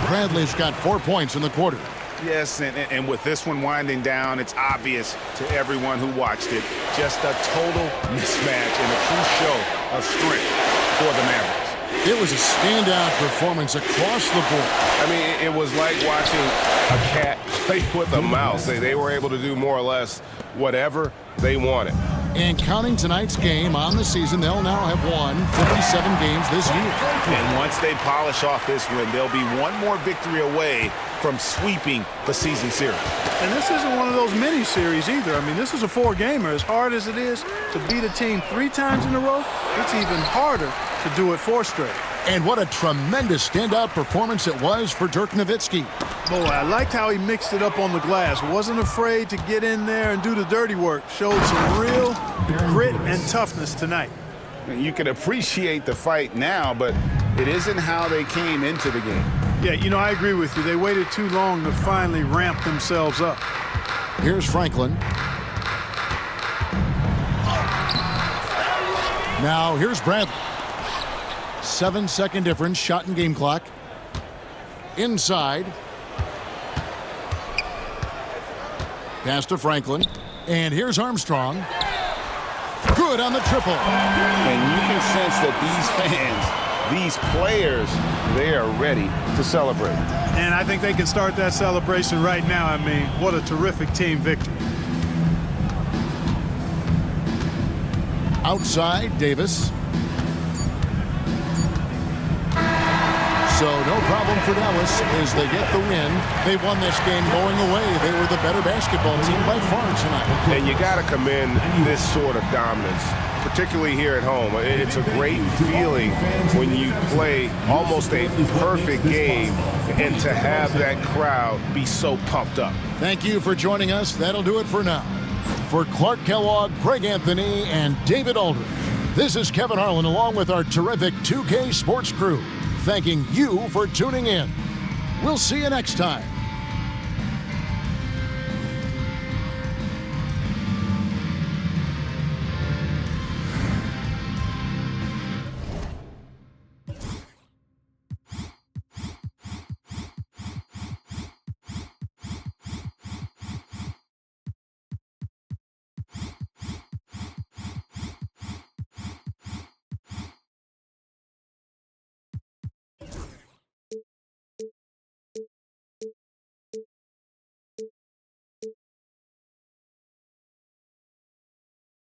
Bradley's got 4 points in the quarter. Yes, and with this one winding down, it's obvious to everyone who watched it. Just a total mismatch and a true show of strength for the Mavericks. It was a standout performance across the board. I mean, it was like watching a cat play with a mouse. They were able to do more or less whatever they wanted. And counting tonight's game on the season, they'll now have won 57 games this year. And once they polish off this win, they'll be one more victory away from sweeping the season series. And this isn't one of those mini-series either. I mean, this is a 4-gamer. As hard as it is to beat a team 3 times in a row, it's even harder to do it 4 straight. And what a tremendous standout performance it was for Dirk Nowitzki. Boy, I liked how he mixed it up on the glass. Wasn't afraid to get in there and do the dirty work. Showed some real grit and toughness tonight. You can appreciate the fight now, but it isn't how they came into the game. Yeah, you know, I agree with you. They waited too long to finally ramp themselves up. Here's Franklin. Now here's Bradley. 7-second difference, shot and game clock. Inside. Pass to Franklin. And here's Armstrong. Good on the triple. And you can sense that these fans, these players, they are ready to celebrate. And I think they can start that celebration right now. I mean, what a terrific team victory. Outside, Davis. So no problem for Dallas as they get the win. They won this game going away. They were the better basketball team by far tonight. And you got to commend this sort of dominance, particularly here at home. It's a great feeling when you play almost a perfect game and to have that crowd be so pumped up. Thank you for joining us. That'll do it for now. For Clark Kellogg, Greg Anthony, and David Aldridge, this is Kevin Harlan along with our terrific 2K Sports crew, thanking you for tuning in. We'll see you next time.